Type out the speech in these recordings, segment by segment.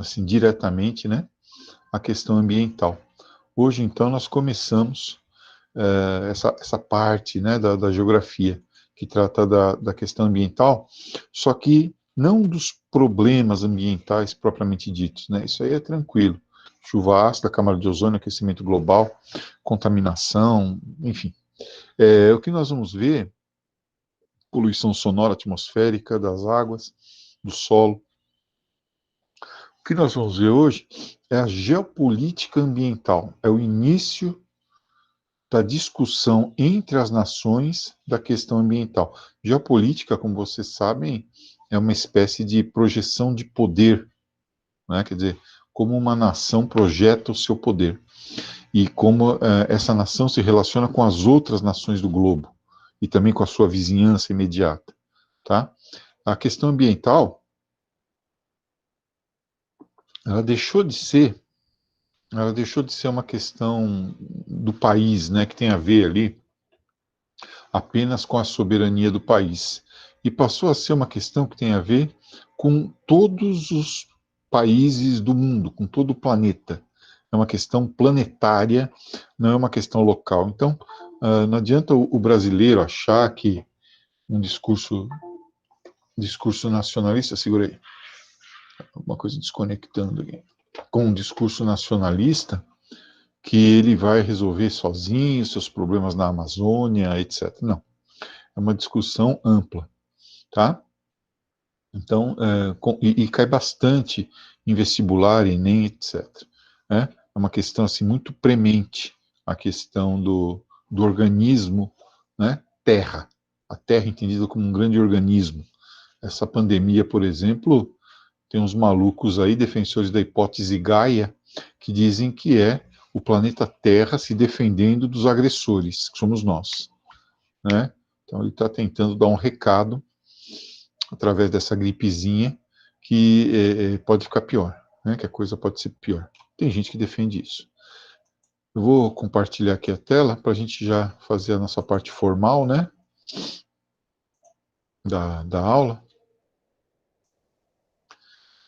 assim, diretamente, né, a questão ambiental. Hoje, então, nós começamos essa parte, né, da geografia, que trata da questão ambiental, só que não dos problemas ambientais propriamente ditos, né, isso aí é tranquilo. Chuva ácida, camada de ozônio, aquecimento global, contaminação, enfim. O que nós vamos ver, poluição sonora atmosférica das águas, do solo. O que nós vamos ver hoje é a geopolítica ambiental, é o início da discussão entre as nações da questão ambiental. Geopolítica, como vocês sabem, é uma espécie de projeção de poder, né? Quer dizer, como uma nação projeta o seu poder e como essa nação se relaciona com as outras nações do globo e também com a sua vizinhança imediata, tá? A questão ambiental, ela deixou de ser, ela deixou de ser uma questão do país, né, que tem a ver ali apenas com a soberania do país. E passou a ser uma questão que tem a ver com todos os países do mundo, com todo o planeta. É uma questão planetária, não é uma questão local. Então, não adianta o brasileiro achar que um discurso nacionalista, segura aí, uma coisa desconectando aqui, com um discurso nacionalista, que ele vai resolver sozinho seus problemas na Amazônia, etc. Não. É uma discussão ampla, tá? Então, e cai bastante em vestibular, Enem, etc. Né? É uma questão assim muito premente, a questão do organismo, né? Terra. A Terra entendida como um grande organismo. Essa pandemia, por exemplo, tem uns malucos aí, defensores da hipótese Gaia, que dizem que é o planeta Terra se defendendo dos agressores, que somos nós. Né? Então ele está tentando dar um recado através dessa gripezinha que pode ficar pior, né? Que a coisa pode ser pior. Tem gente que defende isso. Eu vou compartilhar aqui a tela para a gente já fazer a nossa parte formal, né? Da aula.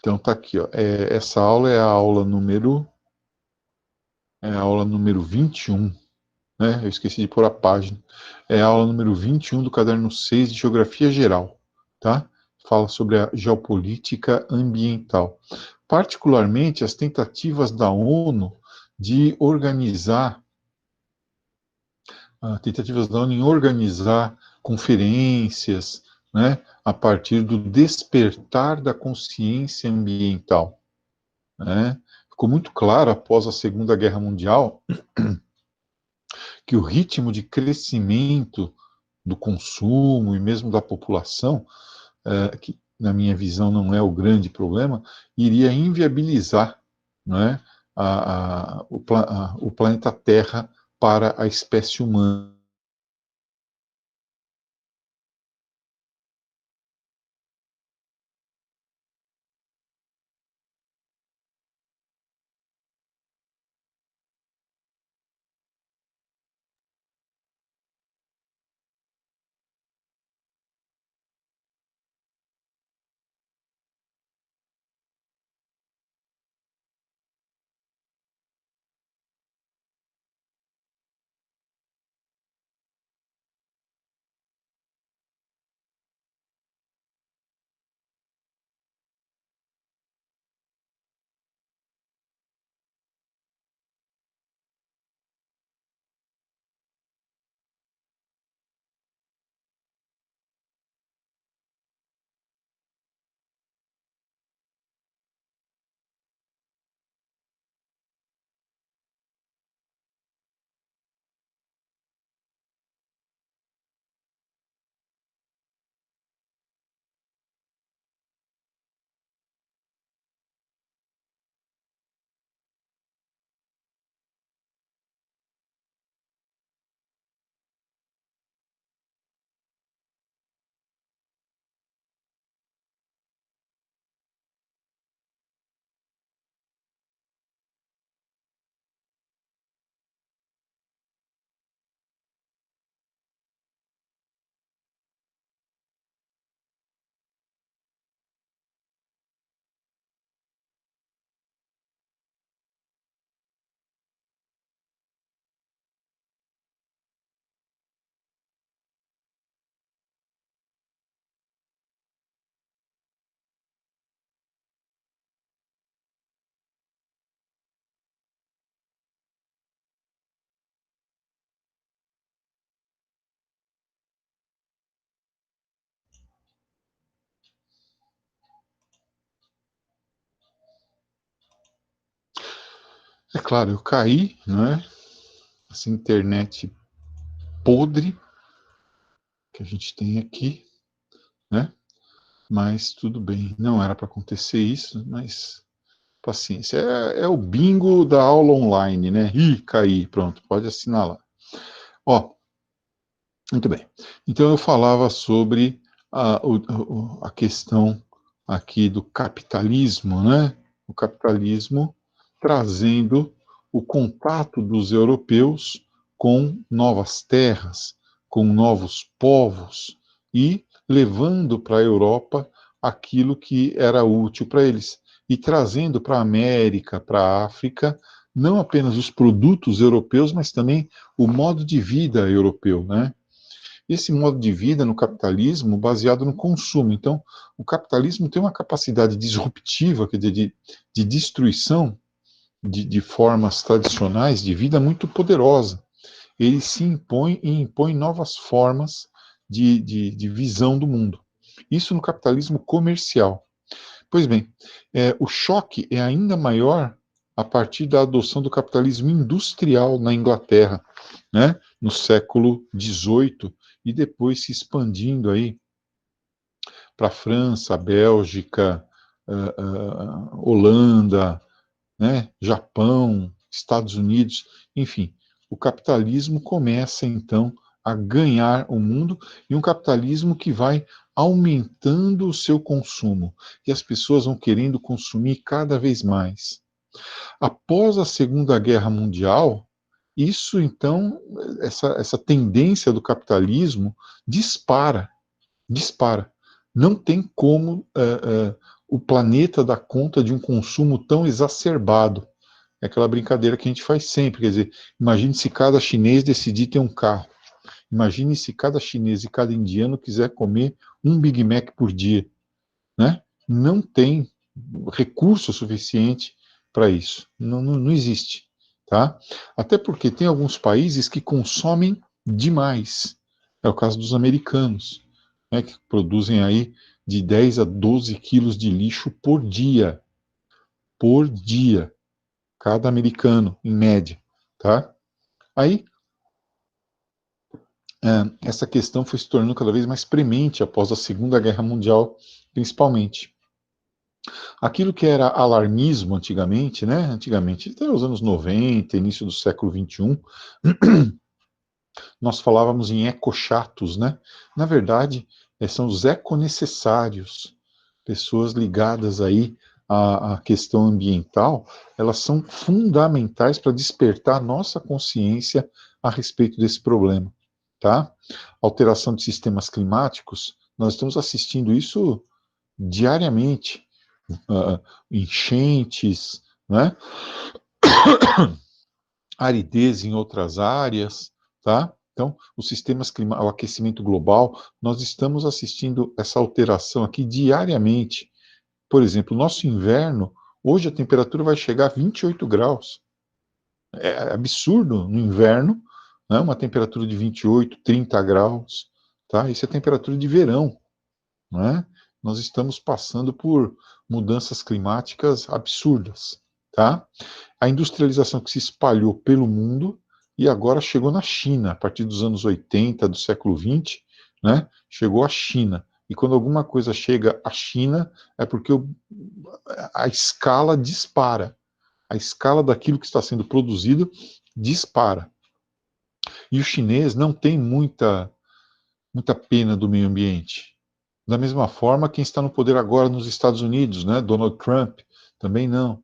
Então tá aqui, ó. Essa aula é a aula número 21, né? Eu esqueci de pôr a página. É a aula número 21 do caderno 6 de Geografia Geral, tá? Fala sobre a geopolítica ambiental. Particularmente as tentativas da ONU de organizar, tentativas da ONU em organizar conferências, né, a partir do despertar da consciência ambiental, né? Ficou muito claro após a Segunda Guerra Mundial que o ritmo de crescimento do consumo e mesmo da população, que na minha visão não é o grande problema, iria inviabilizar, não é, o planeta Terra para a espécie humana. É claro, eu caí, né? Essa internet podre que a gente tem aqui, né? Mas tudo bem, não era para acontecer isso, mas paciência. É o bingo da aula online, né? Ih, caí, pronto, pode assinalar. Ó, muito bem. Então eu falava sobre a questão aqui do capitalismo, né? O capitalismo trazendo o contato dos europeus com novas terras, com novos povos e levando para a Europa aquilo que era útil para eles e trazendo para a América, para a África, não apenas os produtos europeus, mas também o modo de vida europeu, né? Esse modo de vida no capitalismo baseado no consumo. Então, o capitalismo tem uma capacidade disruptiva, quer dizer, de destruição de formas tradicionais de vida muito poderosa. Ele se impõe e impõe novas formas de visão do mundo. Isso no capitalismo comercial. Pois bem, o choque é ainda maior a partir da adoção do capitalismo industrial na Inglaterra, né, no século XVIII, e depois se expandindo aí para a França, Bélgica, Holanda, né, Japão, Estados Unidos, enfim, o capitalismo começa então a ganhar o mundo e um capitalismo que vai aumentando o seu consumo e as pessoas vão querendo consumir cada vez mais. Após a Segunda Guerra Mundial, isso então, essa tendência do capitalismo dispara, dispara. Não tem como o planeta dar conta de um consumo tão exacerbado. É aquela brincadeira que a gente faz sempre, quer dizer, imagine se cada chinês decidir ter um carro. Imagine se cada chinês e cada indiano quiser comer um Big Mac por dia, né? Não tem recurso suficiente para isso. Não existe, tá? Até porque tem alguns países que consomem demais. É o caso dos americanos, né, que produzem aí de 10 a 12 quilos de lixo por dia, cada americano, em média, tá? Aí, essa questão foi se tornando cada vez mais premente após a Segunda Guerra Mundial, principalmente. Aquilo que era alarmismo antigamente, né? Antigamente, até os anos 90, início do século 21, nós falávamos em ecochatos, né? Na verdade, são os econecessários, pessoas ligadas aí à questão ambiental, elas são fundamentais para despertar a nossa consciência a respeito desse problema, tá? Alteração de sistemas climáticos, nós estamos assistindo isso diariamente, enchentes, né? Aridez em outras áreas, tá? Então, os sistemas climáticos, o aquecimento global, nós estamos assistindo essa alteração aqui diariamente. Por exemplo, o nosso inverno, hoje a temperatura vai chegar a 28 graus. É absurdo no inverno, né? Uma temperatura de 28, 30 graus, tá? Isso é temperatura de verão, né? Nós estamos passando por mudanças climáticas absurdas, tá? A industrialização que se espalhou pelo mundo e agora chegou na China, a partir dos anos 80 do século 20, né? Chegou à China. E quando alguma coisa chega à China, é porque a escala dispara. A escala daquilo que está sendo produzido dispara. E o chinês não tem muita pena do meio ambiente. Da mesma forma, quem está no poder agora nos Estados Unidos, né? Donald Trump, também não.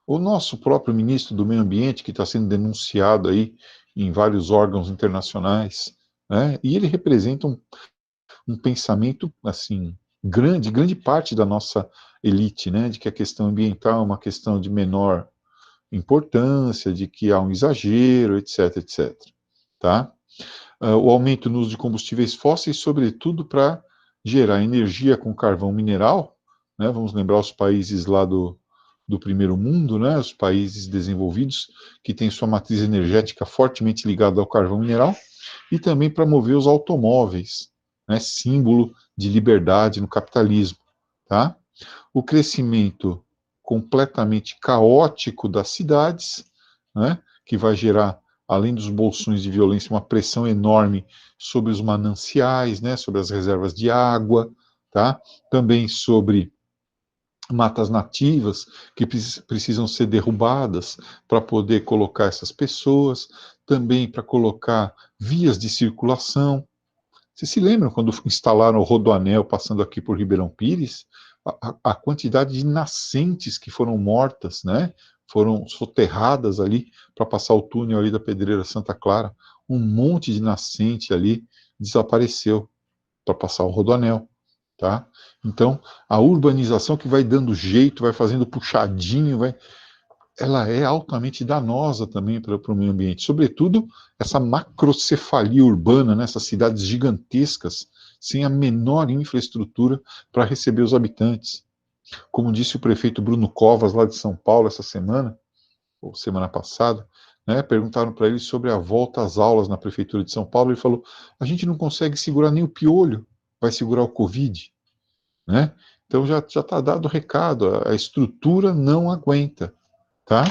O nosso próprio ministro do Meio Ambiente, que está sendo denunciado aí em vários órgãos internacionais, né? E ele representa um pensamento, assim, grande parte da nossa elite, né? De que a questão ambiental é uma questão de menor importância, de que há um exagero, etc, etc. Tá? O aumento no uso de combustíveis fósseis, sobretudo para gerar energia com carvão mineral, né? Vamos lembrar os países lá do primeiro mundo, né, os países desenvolvidos, que têm sua matriz energética fortemente ligada ao carvão mineral, e também para mover os automóveis, né, símbolo de liberdade no capitalismo. Tá? O crescimento completamente caótico das cidades, né, que vai gerar, além dos bolsões de violência, uma pressão enorme sobre os mananciais, né, sobre as reservas de água, tá? Também sobre matas nativas que precisam ser derrubadas para poder colocar essas pessoas, também para colocar vias de circulação. Vocês se lembram quando instalaram o Rodoanel passando aqui por Ribeirão Pires? A quantidade de nascentes que foram mortas, né? Foram soterradas ali para passar o túnel ali da Pedreira Santa Clara. Um monte de nascente ali desapareceu para passar o Rodoanel, tá? Então, a urbanização que vai dando jeito, vai fazendo puxadinho, ela é altamente danosa também para o meio ambiente. Sobretudo, essa macrocefalia urbana, né, essas cidades gigantescas, sem a menor infraestrutura para receber os habitantes. Como disse o prefeito Bruno Covas, lá de São Paulo, essa semana, ou semana passada, né, perguntaram para ele sobre a volta às aulas na prefeitura de São Paulo. Ele falou: a gente não consegue segurar nem o piolho, vai segurar o Covid, né? Então já está dado o recado, a estrutura não aguenta, tá?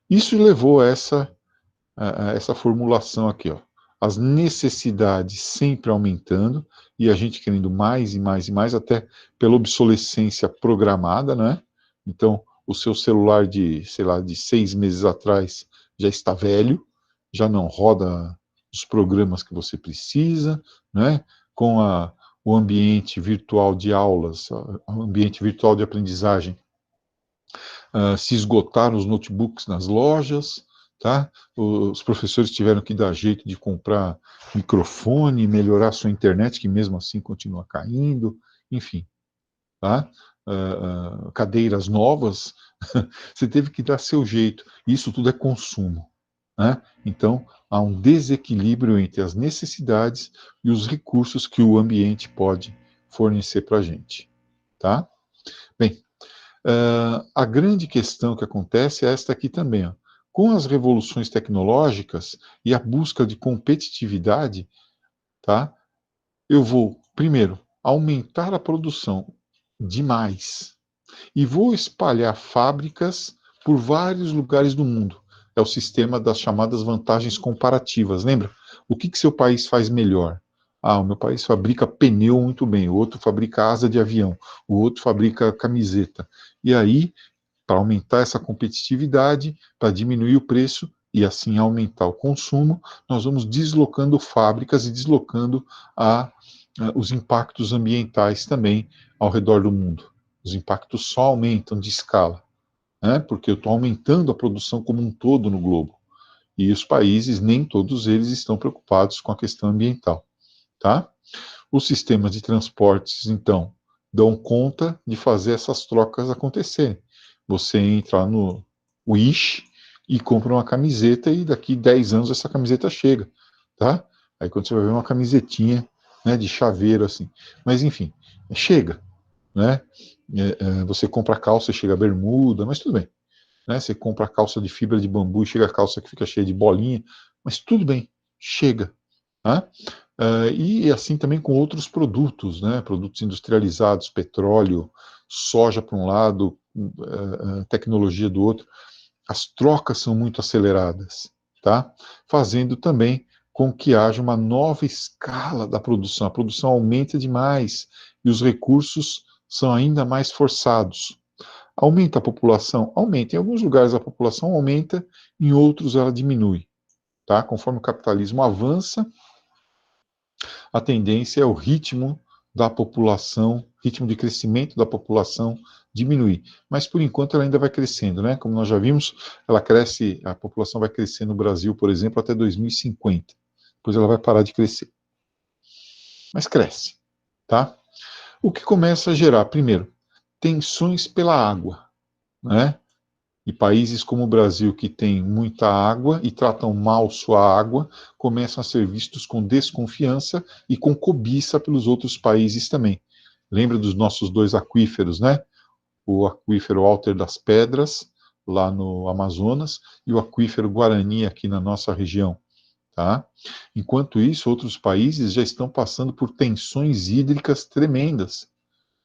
Isso levou a essa formulação aqui, ó. As necessidades sempre aumentando e a gente querendo mais e mais e mais, até pela obsolescência programada, né? Então, o seu celular de, sei lá, de 6 meses atrás já está velho, já não roda os programas que você precisa, né? Com o ambiente virtual de aulas, o ambiente virtual de aprendizagem, se esgotaram os notebooks nas lojas, tá? Os professores tiveram que dar jeito de comprar microfone, melhorar sua internet, que mesmo assim continua caindo, enfim, tá? Cadeiras novas, você teve que dar seu jeito. Isso tudo é consumo, né? Então, há um desequilíbrio entre as necessidades e os recursos que o ambiente pode fornecer para a gente, tá? Bem, a grande questão que acontece é esta aqui também. Ó. Com as revoluções tecnológicas e a busca de competitividade, tá? Eu vou, primeiro, aumentar a produção demais e vou espalhar fábricas por vários lugares do mundo. É o sistema das chamadas vantagens comparativas. Lembra? O que seu país faz melhor? Ah, o meu país fabrica pneu muito bem, o outro fabrica asa de avião, o outro fabrica camiseta. E aí, para aumentar essa competitividade, para diminuir o preço e assim aumentar o consumo, nós vamos deslocando fábricas e deslocando os impactos ambientais também ao redor do mundo. Os impactos só aumentam de escala, né? Porque eu estou aumentando a produção como um todo no globo. E os países, nem todos eles estão preocupados com a questão ambiental, tá? Os sistemas de transportes, então, dão conta de fazer essas trocas acontecerem. Você entra no Wish e compra uma camiseta e daqui 10 anos essa camiseta chega, tá? Aí quando você vai ver uma camisetinha, né, de chaveiro assim. Mas enfim, chega, né? Você compra a calça e chega a bermuda, mas tudo bem. Né? Você compra a calça de fibra de bambu e chega a calça que fica cheia de bolinha, mas tudo bem, chega. Tá? E assim também com outros produtos, né? Produtos industrializados, petróleo, soja para um lado, tecnologia do outro. As trocas são muito aceleradas, tá? Fazendo também com que haja uma nova escala da produção. A produção aumenta demais e os recursos são ainda mais forçados. Aumenta a população? Aumenta. Em alguns lugares a população aumenta, em outros ela diminui. Tá? Conforme o capitalismo avança, a tendência é o ritmo da população, ritmo de crescimento da população diminuir. Mas por enquanto ela ainda vai crescendo, né? Como nós já vimos, ela cresce, a população vai crescer no Brasil, por exemplo, até 2050. Depois ela vai parar de crescer. Mas cresce, tá? O que começa a gerar, primeiro, tensões pela água, né? E países como o Brasil, que tem muita água e tratam mal sua água, começam a ser vistos com desconfiança e com cobiça pelos outros países também. Lembra dos nossos dois aquíferos, né? O aquífero Alter das Pedras, lá no Amazonas, e o aquífero Guarani, aqui na nossa região. Tá? Enquanto isso, outros países já estão passando por tensões hídricas tremendas,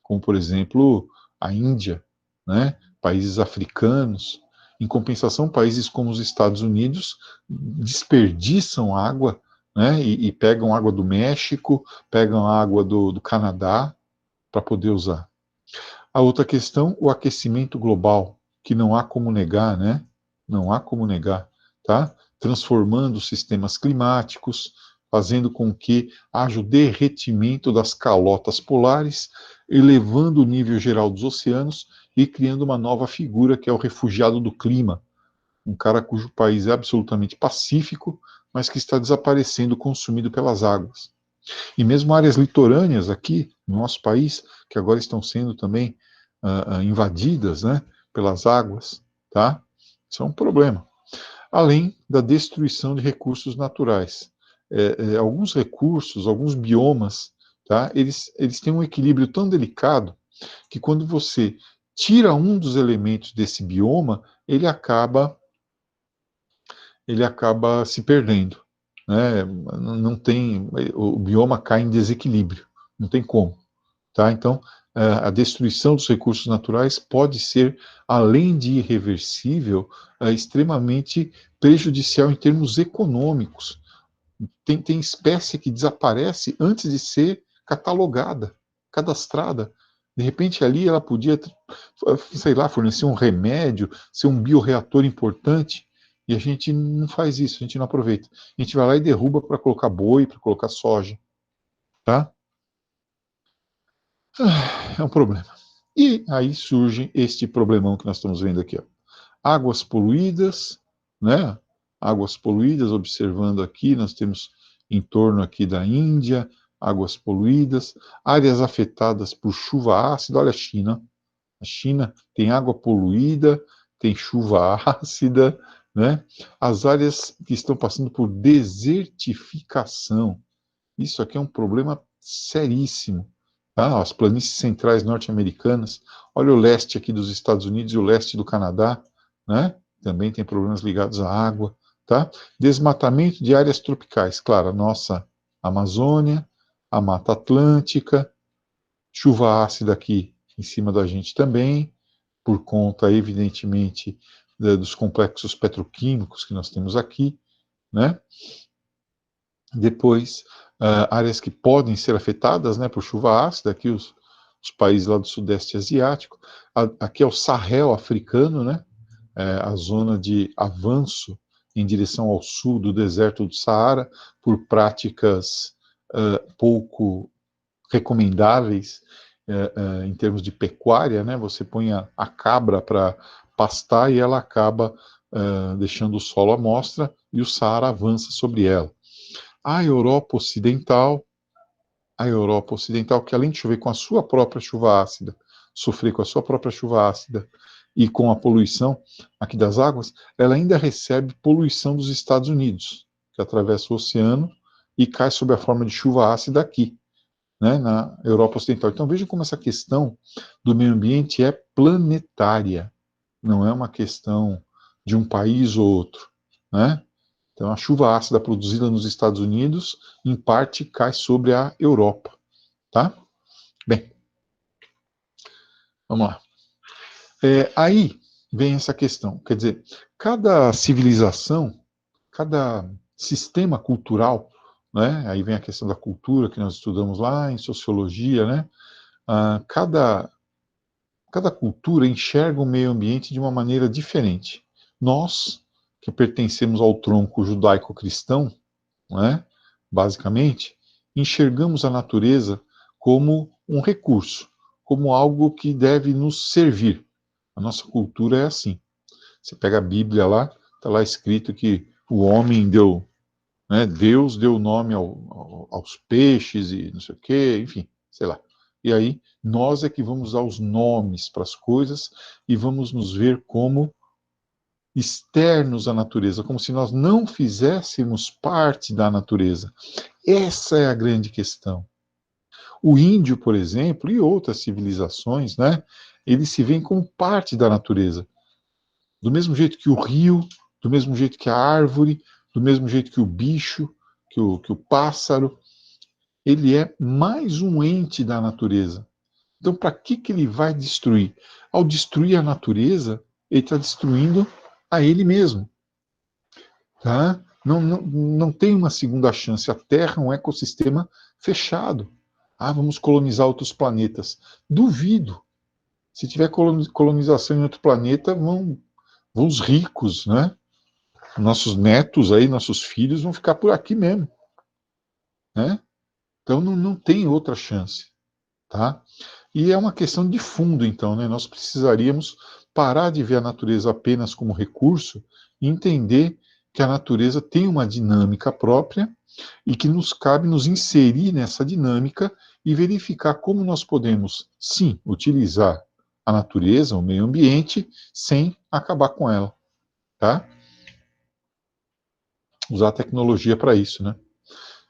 como, por exemplo, a Índia, né? Países africanos. Em compensação, países como os Estados Unidos desperdiçam água, né, e pegam água do México, pegam água do Canadá para poder usar. A outra questão, o aquecimento global, que não há como negar, né? Não há como negar, tá? Transformando os sistemas climáticos, fazendo com que haja o derretimento das calotas polares, elevando o nível geral dos oceanos e criando uma nova figura que é o refugiado do clima, um cara cujo país é absolutamente pacífico, mas que está desaparecendo, consumido pelas águas. E mesmo áreas litorâneas aqui no nosso país, que agora estão sendo também invadidas, né, pelas águas, tá? Isso é um problema. Além da destruição de recursos naturais. Alguns recursos, alguns biomas, tá? Eles têm um equilíbrio tão delicado que quando você tira um dos elementos desse bioma, ele acaba se perdendo, né? Não tem, o bioma cai em desequilíbrio, não tem como, tá? Então, a destruição dos recursos naturais pode ser, além de irreversível, extremamente prejudicial em termos econômicos. Tem espécie que desaparece antes de ser catalogada, cadastrada. De repente ali ela podia, sei lá, fornecer um remédio, ser um bioreator importante, e a gente não faz isso, a gente não aproveita. A gente vai lá e derruba para colocar boi, para colocar soja, tá? É um problema. E aí surge este problemão que nós estamos vendo aqui, ó. Águas poluídas, né? Águas poluídas, observando aqui, nós temos em torno aqui da Índia, águas poluídas, áreas afetadas por chuva ácida, olha a China. A China tem água poluída, tem chuva ácida, né? As áreas que estão passando por desertificação. Isso aqui é um problema seríssimo. Tá? As planícies centrais norte-americanas, olha o leste aqui dos Estados Unidos e o leste do Canadá, né? Também tem problemas ligados à água. Tá? Desmatamento de áreas tropicais, claro, a nossa Amazônia, a Mata Atlântica, chuva ácida aqui em cima da gente também, por conta, evidentemente, dos complexos petroquímicos que nós temos aqui, né? Depois, áreas que podem ser afetadas, né, por chuva ácida, aqui os países lá do Sudeste Asiático, aqui é o Sahel africano, né, a zona de avanço em direção ao sul do deserto do Saara, por práticas pouco recomendáveis em termos de pecuária, né, você põe a cabra para pastar e ela acaba deixando o solo à mostra e o Saara avança sobre ela. A Europa Ocidental, que além de chover com a sua própria chuva ácida, sofrer com a sua própria chuva ácida e com a poluição aqui das águas, ela ainda recebe poluição dos Estados Unidos, que atravessa o oceano e cai sob a forma de chuva ácida aqui, né, na Europa Ocidental. Então vejam como essa questão do meio ambiente é planetária, não é uma questão de um país ou outro, né? Então, a chuva ácida produzida nos Estados Unidos, em parte, cai sobre a Europa, tá? Bem, vamos lá. Aí vem essa questão, quer dizer, cada civilização, cada sistema cultural, né? Aí vem a questão da cultura que nós estudamos lá em sociologia, né? Cada cultura enxerga o meio ambiente de uma maneira diferente. Nós, que pertencemos ao tronco judaico-cristão, né, basicamente, enxergamos a natureza como um recurso, como algo que deve nos servir. A nossa cultura é assim. Você pega a Bíblia lá, está lá escrito que o homem deu, né, Deus deu nome aos peixes e não sei o quê, enfim, sei lá. E aí, nós é que vamos dar os nomes para as coisas e vamos nos ver como externos à natureza, como se nós não fizéssemos parte da natureza. Essa é a grande questão. O índio, por exemplo, e outras civilizações, né, eles se veem como parte da natureza. Do mesmo jeito que o rio, do mesmo jeito que a árvore, do mesmo jeito que o bicho, que o pássaro, ele é mais um ente da natureza. Então, para que ele vai destruir? Ao destruir a natureza, ele está destruindo a ele mesmo. Tá? Não tem uma segunda chance. A Terra é um ecossistema fechado. Ah, vamos colonizar outros planetas. Duvido. Se tiver colonização em outro planeta, vão os ricos, né? Nossos netos aí, nossos filhos vão ficar por aqui mesmo, né? Então não tem outra chance, tá? E é uma questão de fundo, então, né? Nós precisaríamos parar de ver a natureza apenas como recurso e entender que a natureza tem uma dinâmica própria e que nos cabe nos inserir nessa dinâmica e verificar como nós podemos, sim, utilizar a natureza, o meio ambiente, sem acabar com ela, tá? Usar a tecnologia para isso, né?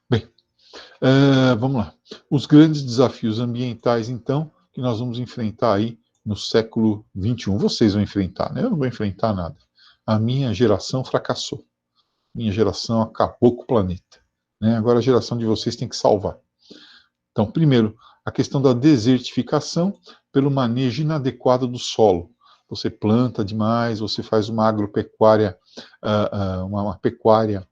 Bem, vamos lá. Os grandes desafios ambientais, então, que nós vamos enfrentar aí no século XXI. Vocês vão enfrentar, né? Eu não vou enfrentar nada. A minha geração fracassou. Minha geração acabou com o planeta. Né? Agora a geração de vocês tem que salvar. Então, primeiro, a questão da desertificação pelo manejo inadequado do solo. Você planta demais, você faz uma agropecuária, uma pecuária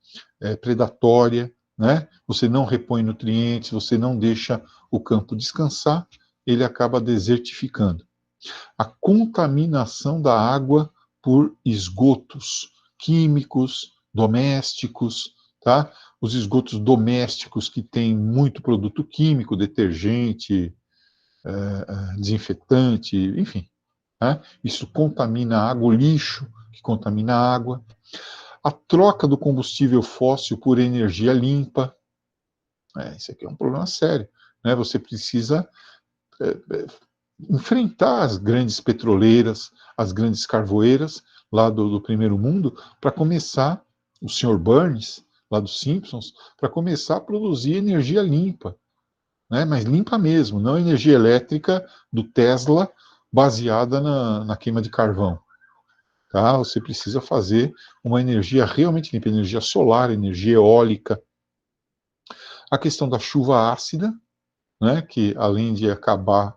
predatória, né? Você não repõe nutrientes, você não deixa o campo descansar, ele acaba desertificando. A contaminação da água por esgotos químicos, domésticos, tá? Os esgotos domésticos que têm muito produto químico, detergente, desinfetante, enfim. Né? Isso contamina a água, o lixo que contamina a água. A troca do combustível fóssil por energia limpa. Isso aqui é um problema sério. Né? Você precisa enfrentar as grandes petroleiras, as grandes carvoeiras lá do primeiro mundo, para começar, o Sr. Burns, lá dos Simpsons, para começar a produzir energia limpa, né? Mas limpa mesmo, não energia elétrica do Tesla baseada na queima de carvão. Tá? Você precisa fazer uma energia realmente limpa, energia solar, energia eólica. A questão da chuva ácida, né? Que além de acabar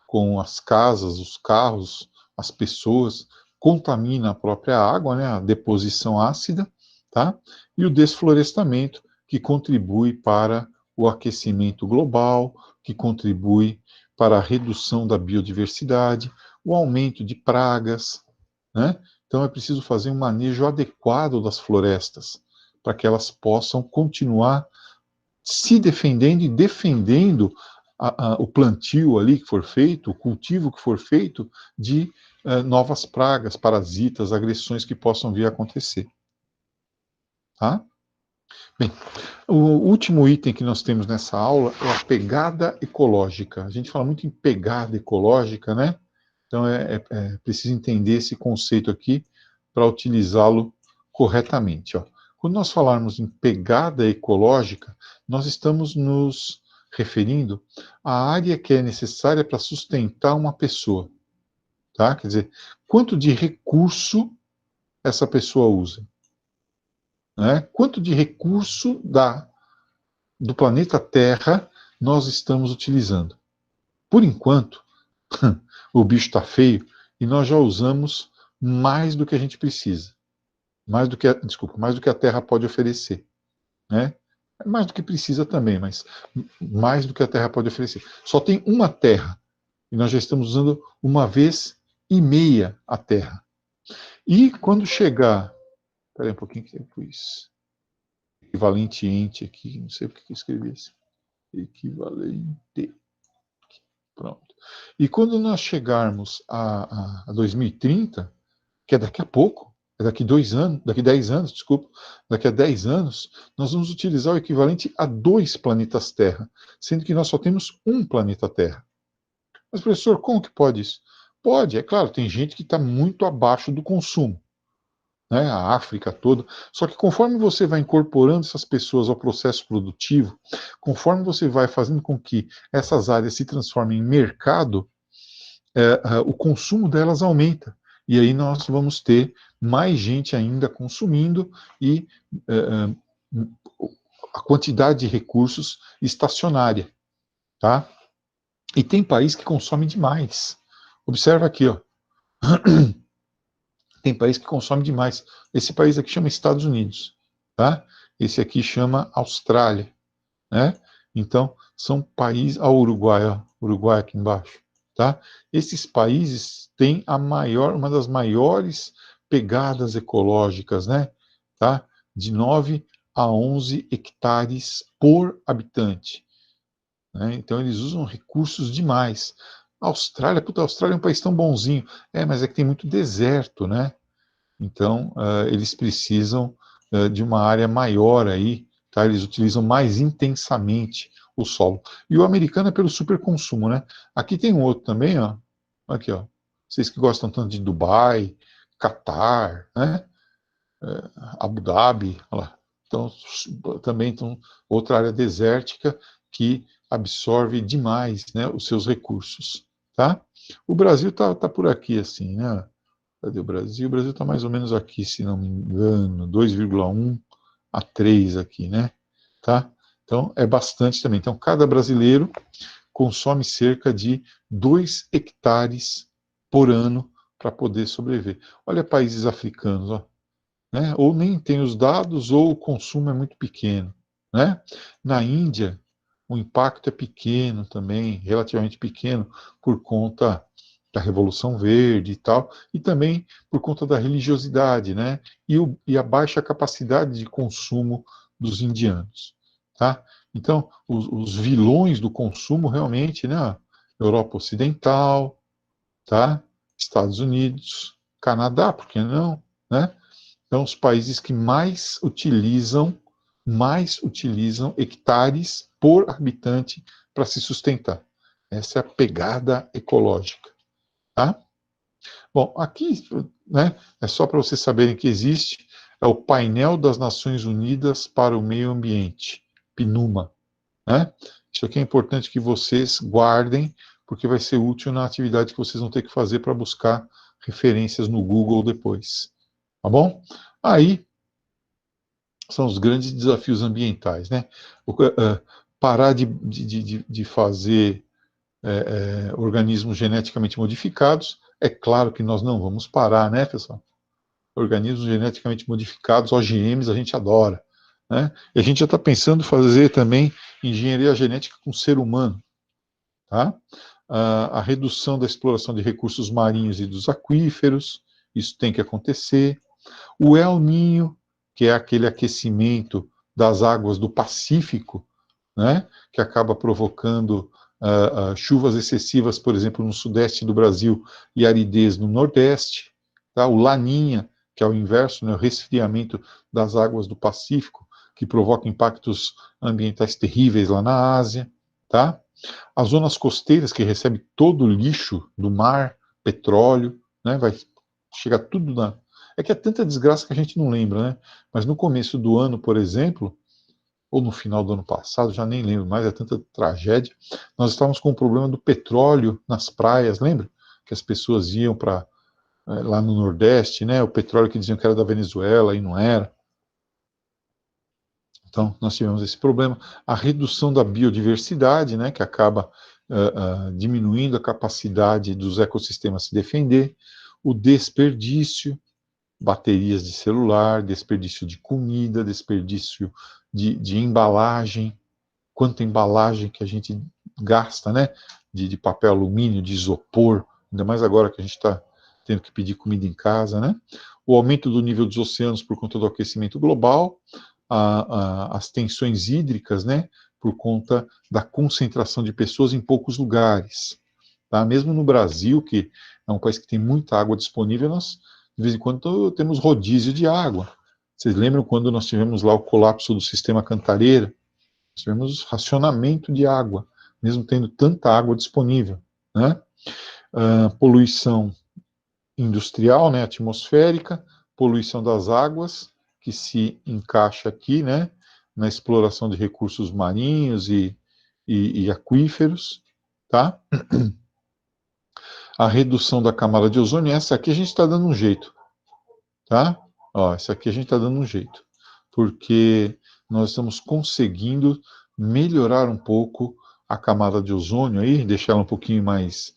com as casas, os carros, as pessoas, contamina a própria água, né, a deposição ácida, tá? E o desflorestamento, que contribui para o aquecimento global, que contribui para a redução da biodiversidade, o aumento de pragas, né? Então é preciso fazer um manejo adequado das florestas, para que elas possam continuar se defendendo e defendendo o plantio ali que for feito, o cultivo que for feito de novas pragas, parasitas, agressões que possam vir a acontecer. Tá? Bem, o último item que nós temos nessa aula é a pegada ecológica. A gente fala muito em pegada ecológica, né? Então é preciso entender esse conceito aqui para utilizá-lo corretamente. Ó. Quando nós falarmos em pegada ecológica, nós estamos nos referindo à área que é necessária para sustentar uma pessoa. Tá? Quer dizer, quanto de recurso essa pessoa usa? Né? Quanto de recurso do planeta Terra nós estamos utilizando? Por enquanto, o bicho está feio e nós já usamos mais do que a gente precisa. Mais do que a Terra pode oferecer. Né? Mais do que precisa também, mas mais do que a Terra pode oferecer. Só tem uma Terra e nós já estamos usando 1,5 vezes a Terra. E quando chegar... Espera aí um pouquinho que eu pus equivalente ente aqui, não sei porque que eu escrevi isso. Equivalente. Pronto. E quando nós chegarmos a 2030, que é daqui a pouco, é daqui 2 anos, daqui 10 anos, desculpa, daqui a 10 anos, nós vamos utilizar o equivalente a 2 planetas Terra, sendo que nós só temos um planeta Terra. Mas, professor, como que pode isso? Pode, é claro, tem gente que está muito abaixo do consumo, né, a África toda. Só que conforme você vai incorporando essas pessoas ao processo produtivo, conforme você vai fazendo com que essas áreas se transformem em mercado, o consumo delas aumenta. E aí nós vamos ter mais gente ainda consumindo e a quantidade de recursos estacionária. Tá? E tem país que consome demais. Observa aqui, ó. Tem país que consome demais. Esse país aqui chama Estados Unidos, tá? Esse aqui chama Austrália, né? Então, são países... Ó, o Uruguai, ó, Uruguai aqui embaixo, tá? Esses países têm uma das maiores pegadas ecológicas, né? Tá? De 9 a 11 hectares por habitante, né? Então, eles usam recursos demais. A Austrália, puta, a Austrália é um país tão bonzinho. Mas é que tem muito deserto, né? Então, eles precisam de uma área maior aí, tá? Eles utilizam mais intensamente o solo. E o americano é pelo superconsumo, né? Aqui tem um outro também, ó. Aqui, ó. Vocês que gostam tanto de Dubai, Catar, né? Abu Dhabi, olha lá. Então, também tem outra área desértica que absorve demais, né, os seus recursos, tá? O Brasil tá por aqui, assim, né? Cadê o Brasil? O Brasil está mais ou menos aqui, se não me engano, 2,1 a 3 aqui, né? Tá? Então, é bastante também. Então, cada brasileiro consome cerca de 2 hectares por ano para poder sobreviver. Olha países africanos, ó, né? Ou nem tem os dados, ou o consumo é muito pequeno, né? Na Índia, o impacto é pequeno também, relativamente pequeno, por conta da Revolução Verde e tal, e também por conta da religiosidade, né? E a baixa capacidade de consumo dos indianos, tá? Então, os vilões do consumo realmente, né? Europa Ocidental, tá? Estados Unidos, Canadá, por que não, né? São os países que mais utilizam hectares por habitante para se sustentar. Essa é a pegada ecológica, tá? Bom, aqui, né, é só para vocês saberem que existe o painel das Nações Unidas para o Meio Ambiente, PNUMA, né? Isso aqui é importante que vocês guardem, porque vai ser útil na atividade que vocês vão ter que fazer para buscar referências no Google depois, tá bom? Aí, são os grandes desafios ambientais, né? Parar de fazer organismos geneticamente modificados, é claro que nós não vamos parar, né, pessoal? Organismos geneticamente modificados, OGMs, a gente adora, né? E a gente já está pensando em fazer também engenharia genética com o ser humano, tá? A redução da exploração de recursos marinhos e dos aquíferos, isso tem que acontecer. O El Ninho, que é aquele aquecimento das águas do Pacífico, né, que acaba provocando chuvas excessivas, por exemplo, no sudeste do Brasil e aridez no nordeste. Tá? O Laninha, que é o inverso, né, o resfriamento das águas do Pacífico, que provoca impactos ambientais terríveis lá na Ásia. Tá? As zonas costeiras, que recebem todo o lixo do mar, petróleo, né, vai chegar tudo na... É que é tanta desgraça que a gente não lembra, né? Mas no começo do ano, por exemplo, ou no final do ano passado, já nem lembro mais, é tanta tragédia, nós estávamos com o problema do petróleo nas praias, lembra? Que as pessoas iam para lá no Nordeste, né? O petróleo que diziam que era da Venezuela e não era. Então, nós tivemos esse problema. A redução da biodiversidade, né? Que acaba diminuindo a capacidade dos ecossistemas se defender. O desperdício, baterias de celular, desperdício de comida, desperdício de embalagem, quanta embalagem que a gente gasta, né? De papel alumínio, de isopor, ainda mais agora que a gente está tendo que pedir comida em casa, né? O aumento do nível dos oceanos por conta do aquecimento global, as tensões hídricas, né? Por conta da concentração de pessoas em poucos lugares. Tá? Mesmo no Brasil, que é um país que tem muita água disponível, nós, de vez em quando, temos rodízio de água. Vocês lembram quando nós tivemos lá o colapso do sistema Cantareira? Nós tivemos racionamento de água, mesmo tendo tanta água disponível, né? Poluição industrial, né, atmosférica, poluição das águas, que se encaixa aqui, né, na exploração de recursos marinhos e aquíferos, tá? A redução da camada de ozônio, essa aqui a gente está dando um jeito, tá? Ó, essa aqui a gente está dando um jeito, porque nós estamos conseguindo melhorar um pouco a camada de ozônio aí, deixar ela um pouquinho mais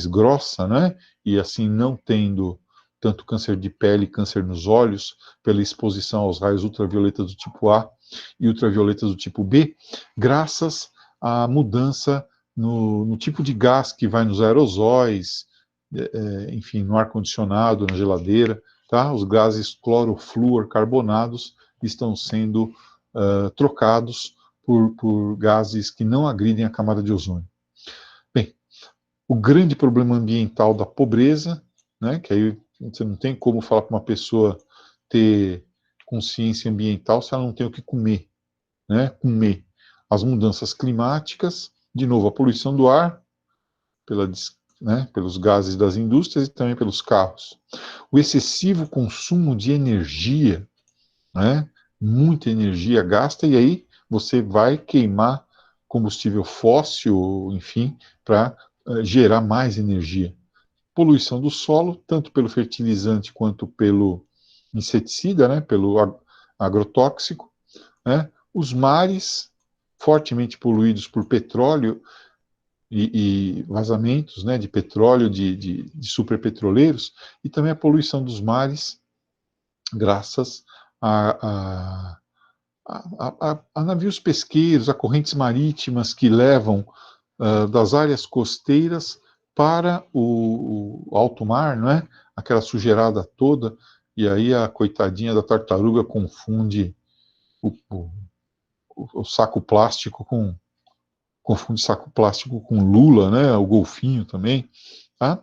grossa, né? E assim não tendo tanto câncer de pele, câncer nos olhos, pela exposição aos raios ultravioletas do tipo A e ultravioletas do tipo B, graças à mudança no tipo de gás que vai nos aerosóis, enfim, no ar-condicionado, na geladeira, tá? Os gases clorofluorcarbonados estão sendo trocados por gases que não agridem a camada de ozônio. Bem, o grande problema ambiental da pobreza, né, que aí você não tem como falar para uma pessoa ter consciência ambiental se ela não tem o que comer, né, comer. As mudanças climáticas, de novo, a poluição do ar, pela, né, pelos gases das indústrias e também pelos carros. O excessivo consumo de energia, né, muita energia gasta, e aí você vai queimar combustível fóssil, enfim, para gerar mais energia. Poluição do solo, tanto pelo fertilizante quanto pelo inseticida, né, pelo agrotóxico, né, os mares fortemente poluídos por petróleo e vazamentos, né, de petróleo, de superpetroleiros, e também a poluição dos mares, graças a navios pesqueiros, a correntes marítimas que levam das áreas costeiras para o alto mar, não é? Aquela sujeirada toda, e aí a coitadinha da tartaruga confunde o, o, o saco plástico confunde saco plástico com lula, né? O golfinho também, tá?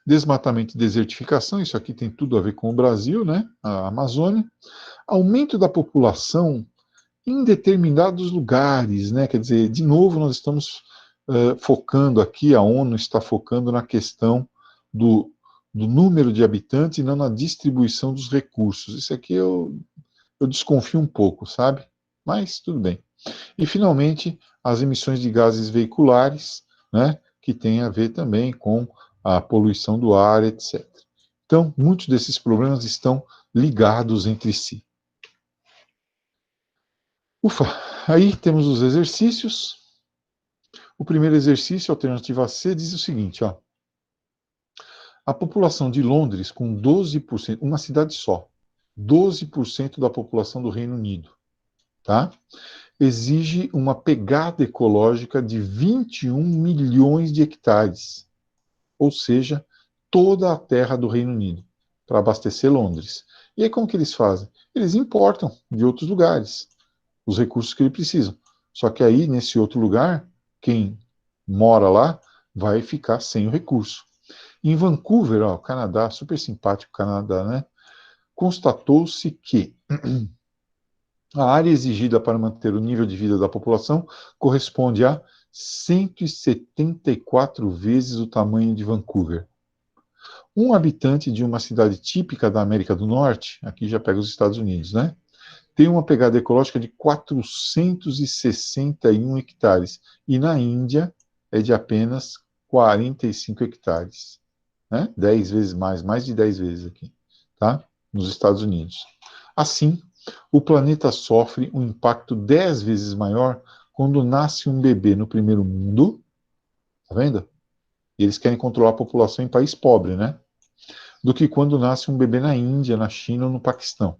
Desmatamento e desertificação, isso aqui tem tudo a ver com o Brasil, né? A Amazônia. Aumento da população em determinados lugares, né? Quer dizer, de novo, nós estamos focando aqui, a ONU está focando na questão do, do número de habitantes e não na distribuição dos recursos. Isso aqui eu desconfio um pouco, sabe? Mas tudo bem. E, finalmente, as emissões de gases veiculares, né? Que tem a ver também com a poluição do ar, etc. Então, muitos desses problemas estão ligados entre si. Ufa, aí temos os exercícios. O primeiro exercício, alternativa C, diz o seguinte, ó. A população de Londres, com 12%, uma cidade só, 12% da população do Reino Unido, tá? Exige uma pegada ecológica de 21 milhões de hectares, ou seja, toda a terra do Reino Unido, para abastecer Londres. E aí como que eles fazem? Eles importam de outros lugares os recursos que eles precisam. Só que aí, nesse outro lugar, quem mora lá vai ficar sem o recurso. Em Vancouver, ó, Canadá, super simpático Canadá, né? Constatou-se que a área exigida para manter o nível de vida da população corresponde a 174 vezes o tamanho de Vancouver. Um habitante de uma cidade típica da América do Norte, aqui já pega os Estados Unidos, né? Tem uma pegada ecológica de 461 hectares. E na Índia é de apenas 45 hectares. Né? 10 vezes mais de 10 vezes aqui. Tá? Nos Estados Unidos. Assim, o planeta sofre um impacto 10 vezes maior quando nasce um bebê no primeiro mundo. Tá vendo? E eles querem controlar a população em país pobre, né? Do que quando nasce um bebê na Índia, na China ou no Paquistão.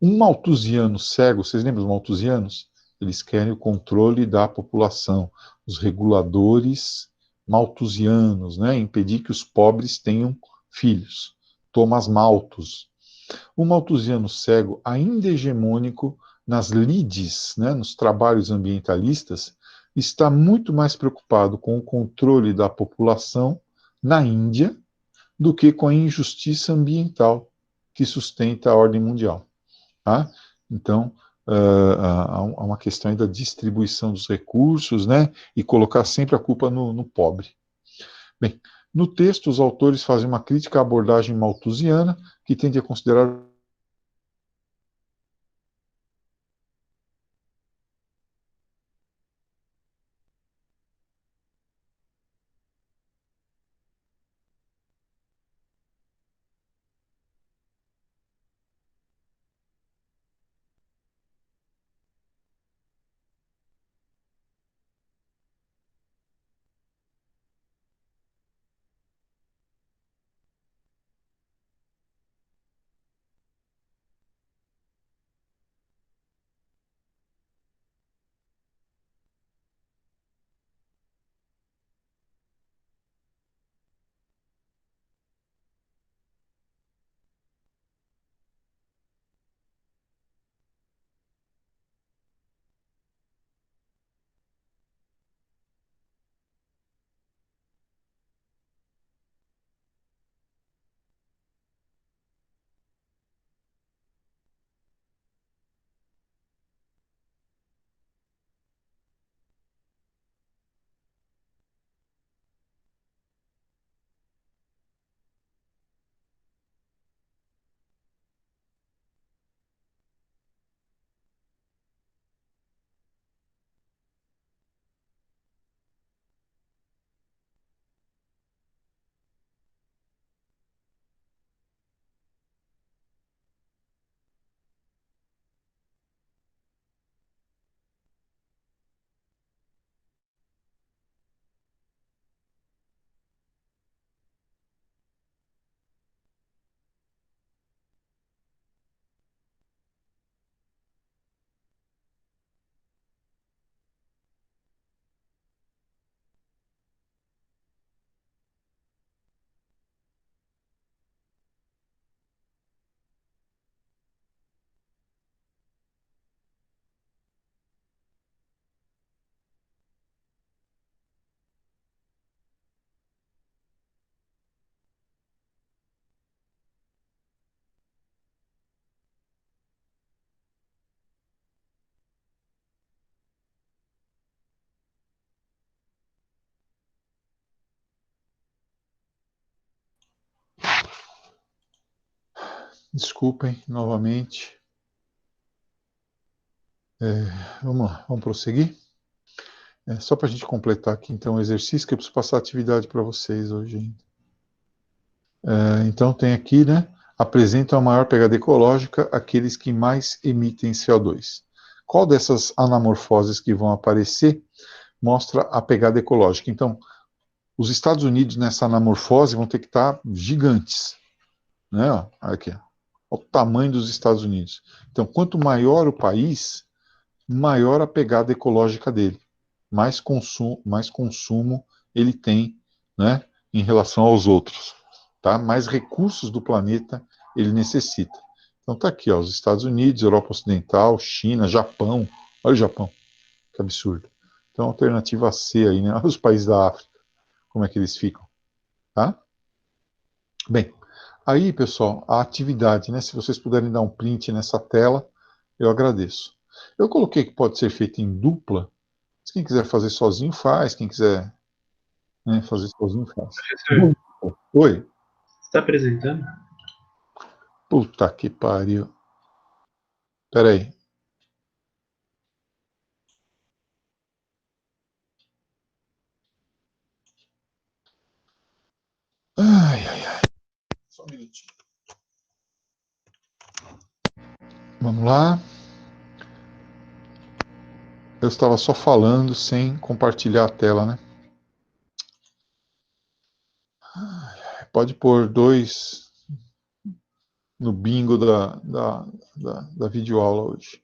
Um maltusiano cego, vocês lembram dos maltusianos? Eles querem o controle da população, os reguladores maltusianos, né? Impedir que os pobres tenham filhos. Thomas Malthus. O maltusiano cego, ainda hegemônico nas lides, né, nos trabalhos ambientalistas, está muito mais preocupado com o controle da população na Índia do que com a injustiça ambiental que sustenta a ordem mundial. Tá? Então, há uma questão aí da distribuição dos recursos, né? E colocar sempre a culpa no pobre. Bem, no texto, os autores fazem uma crítica à abordagem malthusiana, que tende a considerar Desculpem novamente. Vamos lá, vamos prosseguir. Só para a gente completar aqui, então, o exercício, que eu preciso passar a atividade para vocês hoje ainda. Então, tem aqui, né? Apresentam a maior pegada ecológica aqueles que mais emitem CO2. Qual dessas anamorfoses que vão aparecer mostra a pegada ecológica? Então, os Estados Unidos nessa anamorfose vão ter que estar gigantes, né? Ó, aqui, ó. Olha o tamanho dos Estados Unidos. Então, quanto maior o país, maior a pegada ecológica dele, mais consumo ele tem, né, em relação aos outros, tá? Mais recursos do planeta ele necessita. Então tá aqui, ó, os Estados Unidos, Europa Ocidental, China, Japão. Olha o Japão, que absurdo. Então, alternativa C aí, né? Olha os países da África, como é que eles ficam, tá? Bem, aí, pessoal, a atividade, né? Se vocês puderem dar um print nessa tela, eu agradeço. Eu coloquei que pode ser feito em dupla. Se quem quiser fazer sozinho, faz. Quem quiser, né, fazer sozinho, faz. Professor, Oi? você está apresentando? Puta que pariu. Peraí. Ai, ai, ai. Só um minutinho. Vamos lá. Eu estava só falando sem compartilhar a tela, né? Pode pôr 2 no bingo da videoaula hoje.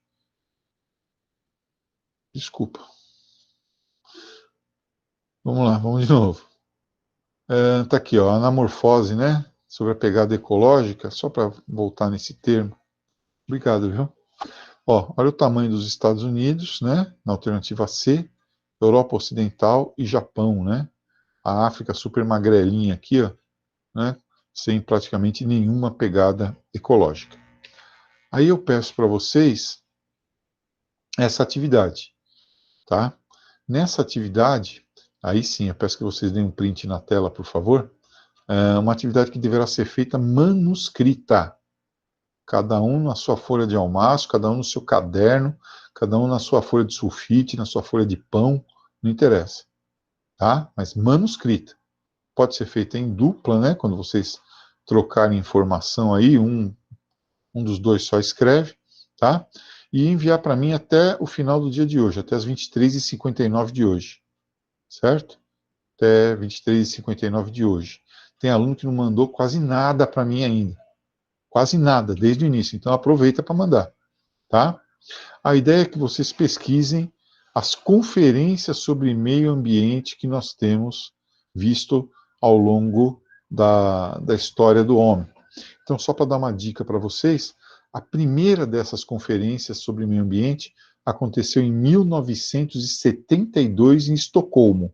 Desculpa. Vamos lá, vamos de novo. Tá aqui, ó, anamorfose, né? Sobre a pegada ecológica, só para voltar nesse termo. Obrigado, viu? Ó, olha o tamanho dos Estados Unidos, né? Na alternativa C, Europa Ocidental e Japão, né? A África super magrelinha aqui, ó, né? Sem praticamente nenhuma pegada ecológica. Aí eu peço para vocês essa atividade, tá? Nessa atividade, aí sim, eu peço que vocês deem um print na tela, por favor. Uma atividade que deverá ser feita manuscrita. Cada um na sua folha de almaço, cada um no seu caderno, cada um na sua folha de sulfite, na sua folha de pão, não interessa, tá? Mas manuscrita. Pode ser feita em dupla, né? Quando vocês trocarem informação aí, um dos dois só escreve, tá? E enviar para mim até o final do dia de hoje, até as 23h59 de hoje, certo? Até 23h59 de hoje. Tem aluno que não mandou quase nada para mim ainda. Quase nada, desde o início. Então aproveita para mandar, tá? A ideia é que vocês pesquisem as conferências sobre meio ambiente que nós temos visto ao longo da história do homem. Então, só para dar uma dica para vocês, a primeira dessas conferências sobre meio ambiente aconteceu em 1972 em Estocolmo.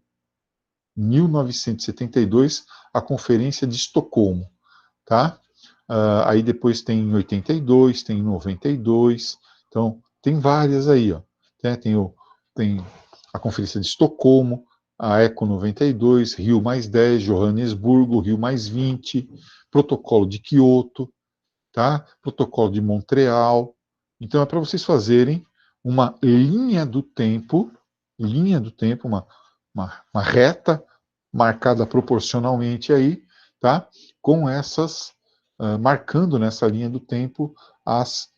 1972, a Conferência de Estocolmo, tá? Aí depois tem em 82, tem em 92, então tem várias aí, ó. Né? Tem a Conferência de Estocolmo, a ECO 92, Rio mais 10, Joanesburgo, Rio mais 20, Protocolo de Quioto, tá? Protocolo de Montreal. Então é para vocês fazerem uma linha do tempo, uma reta marcada proporcionalmente aí, tá? Com essas, marcando nessa linha do tempo as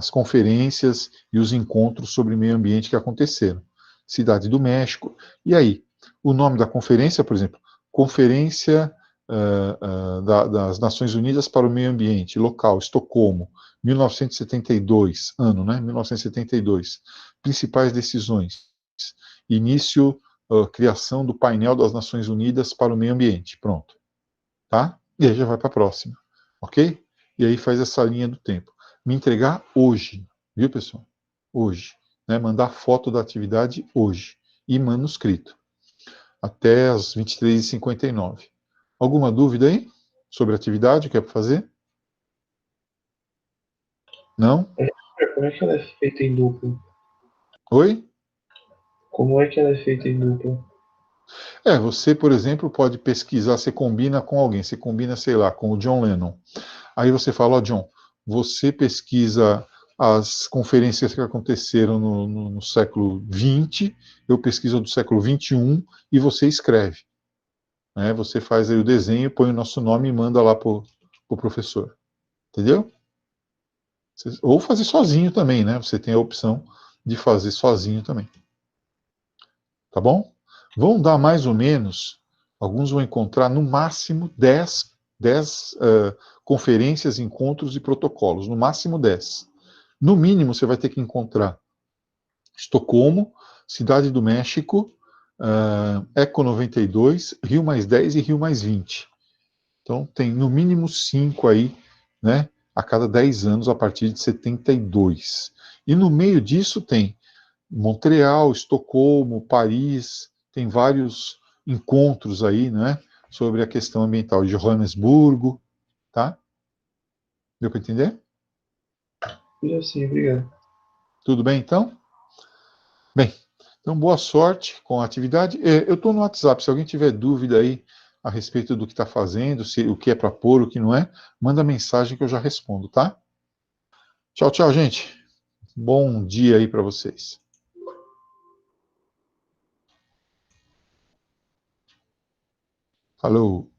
conferências e os encontros sobre meio ambiente que aconteceram. Cidade do México. E aí, o nome da conferência, por exemplo, Conferência das Nações Unidas para o Meio Ambiente, local, Estocolmo, 1972, ano, né? 1972. Principais decisões. Início, criação do painel das Nações Unidas para o Meio Ambiente. Pronto. Tá? E aí já vai para a próxima. Ok? E aí faz essa linha do tempo. Me entregar hoje. Viu, pessoal? Hoje. Né? Mandar foto da atividade hoje. E manuscrito. Até as 23h59. Alguma dúvida aí sobre a atividade que é para fazer? Não? Como é que ela é feita em dupla? Oi? Como é que ela é feita em dupla? Você, por exemplo, pode pesquisar, você combina com alguém, você combina, sei lá, com o John Lennon. Aí você fala, ó, John, você pesquisa as conferências que aconteceram no século XX, eu pesquiso do século XXI, e você escreve. Né? Você faz aí o desenho, põe o nosso nome e manda lá para o professor. Entendeu? Ou fazer sozinho também, né? Você tem a opção de fazer sozinho também. Tá bom? Vão dar mais ou menos, alguns vão encontrar no máximo 10 conferências, encontros e protocolos, no máximo 10. No mínimo, você vai ter que encontrar Estocolmo, Cidade do México, Eco 92, Rio mais 10 e Rio mais 20. Então, tem no mínimo 5 aí, né, a cada 10 anos, a partir de 72. E no meio disso tem Montreal, Estocolmo, Paris, tem vários encontros aí, né, sobre a questão ambiental de Johannesburgo, tá? Deu para entender? Tudo assim, obrigado. Tudo bem, então? Bem, então boa sorte com a atividade. Eu estou no WhatsApp, se alguém tiver dúvida aí a respeito do que está fazendo, se o que é para pôr, o que não é, manda mensagem que eu já respondo, tá? Tchau, tchau, gente. Bom dia aí para vocês. Falou.